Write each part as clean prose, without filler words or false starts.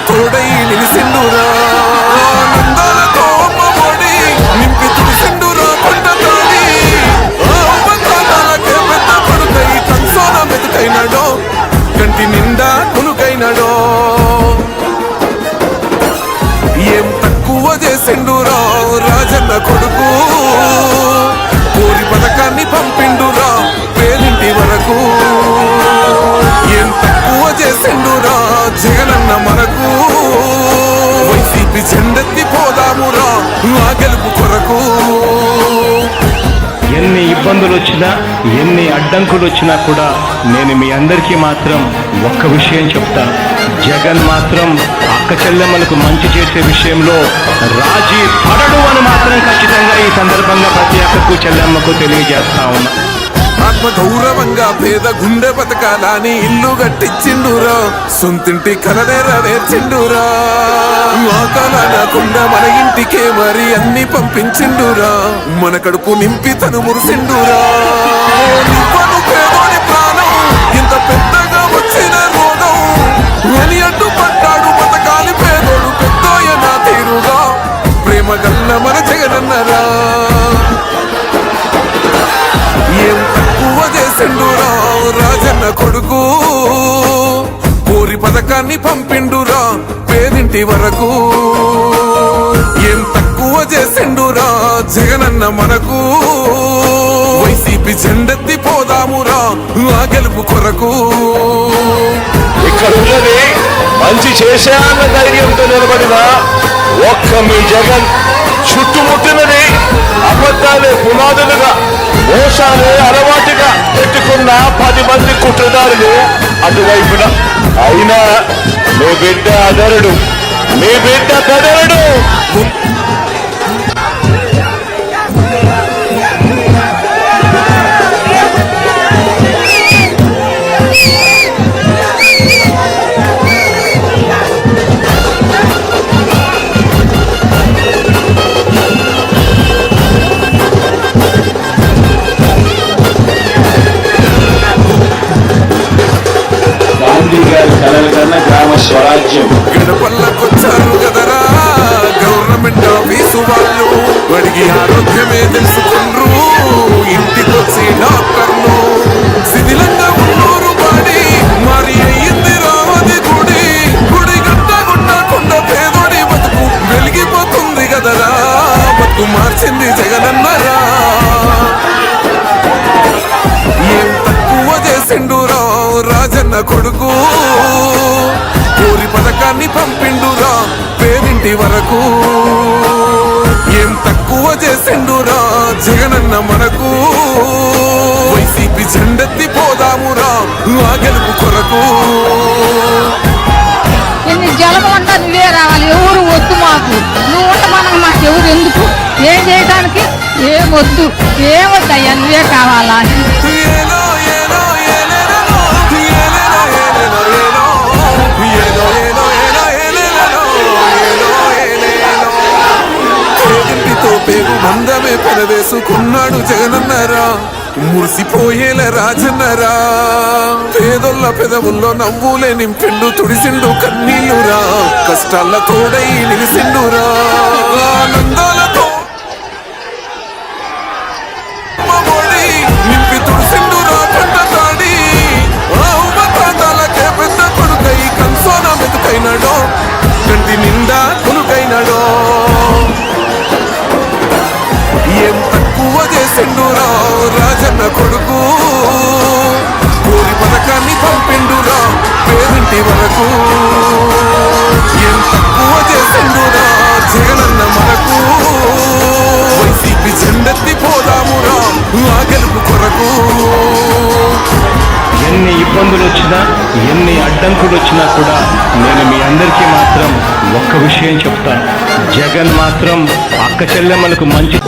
తోడై నిలిసిండురా నందాలతో అమ్మఒడి నింపి తుడిసిండురా కొండ తాడి అవ్వతాలకే పెద్ద కొడుకై కంసోన మెతుకైనడో కంటి నిండా కొనుకైనడో ఏం తక్కువ చేసిండురా రాజన్న కొడుకు కోరి పథకాన్ని పంపిండురా పేరింటి వరకు ఏం తక్కువ చేసిండురా జగనన్న మనకు వైసీపీ జెండెత్తి పోదామురా ఆ గెలుపు కొరకు ఎన్ని ఇబ్బందులు వచ్చినా ఎన్ని అడ్డంకులు వచ్చినా కూడా నేను మీ అందరికీ మాత్రం ఒక్క విషయం చెప్తాను. జగన్ మాత్రం అక్క చెల్లెమ్మలకు మంచి చేసే విషయంలో రాజీ పడడు అని మాత్రం ఖచ్చితంగా ఈ సందర్భంగా ప్రతి అక్కకు చెల్లెమ్మకు తెలియజేస్తా ఉన్నా. ఆత్మ గౌరవంగా పేద గుండె బతకాలని ఇల్లు కట్టించిండురా సొంతింటి కలనేరవేర్చిండురా ఆ కలనకుండా మన ఇంటికే మరి అన్ని పంపించిండురా మన కడుపు నింపి తను మురిసిండురా నివ్వను పేదోడి ప్రాణం ఇంత పెద్దగా వచ్చిన రోగం అని అడ్డుపడ్డాడు బతకాలి పేదోడు పెద్దోయన తీరుగా ప్రేమ గల్ల మన జగనన్నరా ఏం తక్కువ చేసిండురా రాజన్న కొడుకు కోరి పథకాన్ని పంపిండురా పేదింటి వరకు ఏం తక్కువ చేసిండురా జగనన్న మనకు వైసీపీ జెండెత్తి పోదామురా ఆ గెలుపు కొరకు ఇక్కడ ఉన్నది మంచి చేశాన్న ధైర్యంతో నిలబడిన ఒక్క మీ జగన్ చుట్టుముట్టినది అబద్ధాలే పునాదులుగా మోసాలే అలవాటుగా పెట్టుకున్న 10 మంది కుట్రదారులు అటువైపున అయినా మీ బిడ్డ అదరుడు మీ బిడ్డ కదరుడు గ్రామ స్వరాజ్యం గడపల్లకొచ్చారు కదరా గవర్నమెంట్ ఆఫీసు వాళ్ళు వాడికి ఆరోగ్యమే తెలుసుకుండ్రు ఇంటికొచ్చి డాక్టర్లు శిథిలంగా ఉన్నూరు బాడి మరి అయ్యింది రావది గుడి గుడి గడ్డ గుండకుండా పేదోడి బతుకు వెలిగిపోతుంది కదరా బతుకు మార్చింది జగనన్నరా ఏం తక్కువ చేసిండురా రాజన్న కొడుకు కోరి పథకాన్ని పంపిండురా పేరింటి వరకు ఏం తక్కువ చేసిండురా జగనన్న మనకు వైసీపీ జెండెత్తి పోదామురా ఆ గెలుపు కొరకు ఎన్ని జలము అంటా నువ్వే రావాలి ఎవరు వద్దు మాకు నువ్వు ఉండమనగా మాకు ఎవరు ఎందుకు ఏం చేయడానికి ఏమొద్దు ఏమొద్దయ్యా నువ్వే కావాలా పేరు మందమే పెనవేసుకున్నాడు జగనన్నరా మురిసిపోయేల రాజన్నరా పేదొల్ల పెదవుల్లో నవ్వులే నింపిండు తుడిసిండు కన్నీళ్ళురా కష్టాల తోడై నిలిసిండురా ఆనందాలతో నింపి తుడిసిండురా కొండ తాడి అవ్వతాలకే పెద్ద కొడుకై కంసోన మెతుకైనడో కంటి నిండా కొనుకైనడో ఏం తక్కువ చేసిండురా రాజన్న కొడుకు కోరి పథకాన్ని పంపిండురా పేరింటి వరకు ఏం తక్కువ చేసిండురా జగనన్న మనకు వైసీపీ జెండెత్తి పోదామురా ఆ గెలుపు కొరకు ఎన్ని ఇబ్బందులు వచ్చినా ఎన్ని అడ్డంకులు వచ్చినా కూడా నేను మీ అందరికీ మాత్రం ఒక్క విషయం చెప్తాను. జగన్ మాత్రం అక్క చెల్లెమ్మలకు మంచి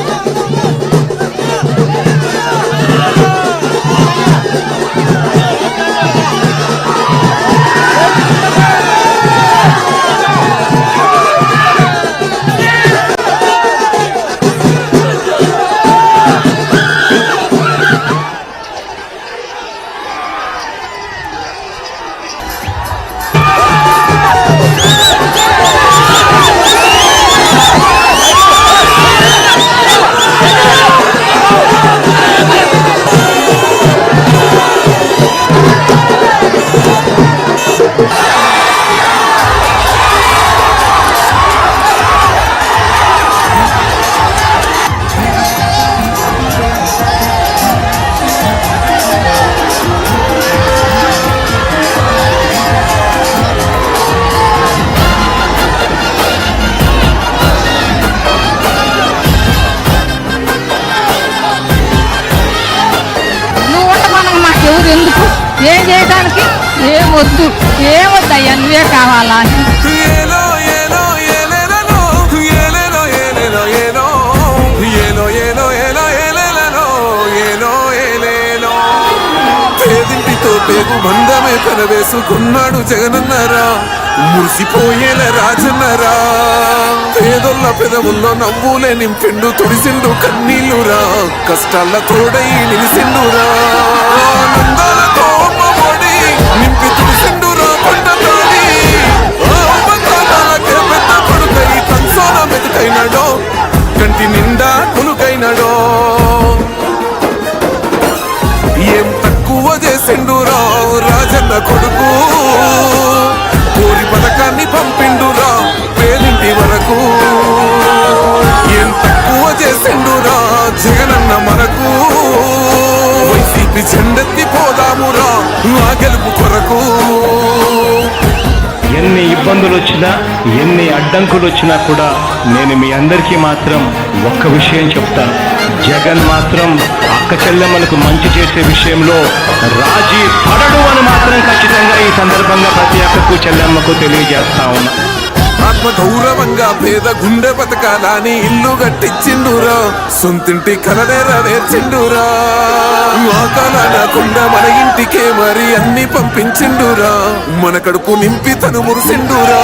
వద్దు ఏమొద్దయ్యా నువ్వే కావాలా ఏలో ఏలో ఏలేలలో ఏలేలో ఏలేలో ఏలో ఏలో ఏలో ఏలో ఏలేలలో ఏలో ఏలేలో పేదింటితో పేగు బంధమే పెనవేసుకున్నాడు జగనన్నారా మురిసిపోయేల రాజన్నరా పేదొల్ల పెదవుల్లో నవ్వులే నింపిండు తొడిసిండు కన్నీళ్ళురా కష్టాల తోడై నిలిసిండురా ఆనందాలతో అమ్మఒడి నింపి తుడిసిండురా పంటతోడి అమ్మకాలకే పెద్ద కొడుకై కంసోన మెతుకైనడో కంటి నిండా కునుకైనడో ఏం తక్కువ చేసిండురా రాజన్న కొడుకు కోరి పథకాన్ని పంపిండురా పేదింటి వరకు ఏం తక్కువ చేసిండురా జగనన్న మనకు వైసీపీ చెండెత్తి పోదామురా ఆ గెలుపు కొరకు ఎన్ని ఇబ్బందులు వచ్చినా ఎన్ని అడ్డంకులు వచ్చినా కూడా నేను మీ అందరికీ మాత్రం ఒక్క విషయం చెప్తాను. జగన్ మాత్రం అక్క చెల్లెమ్మలకు మంచి చేసే విషయంలో రాజీ పడడు అని మాత్రం ఖచ్చితంగా ఈ సందర్భంగా ప్రతి అక్కకు చెల్లెమ్మకు తెలియజేస్తా ఉన్నా. ఆత్మ గౌరవంగా పేద గుండె బతకాలని ఇల్లు కట్టించిండురా సొంతింటి కలనేరవేర్చిండురా ఆకలనకుండా మన ఇంటికే మరి అన్ని పంపించిండురా మన కడుపు నింపి తను మురిసిండురా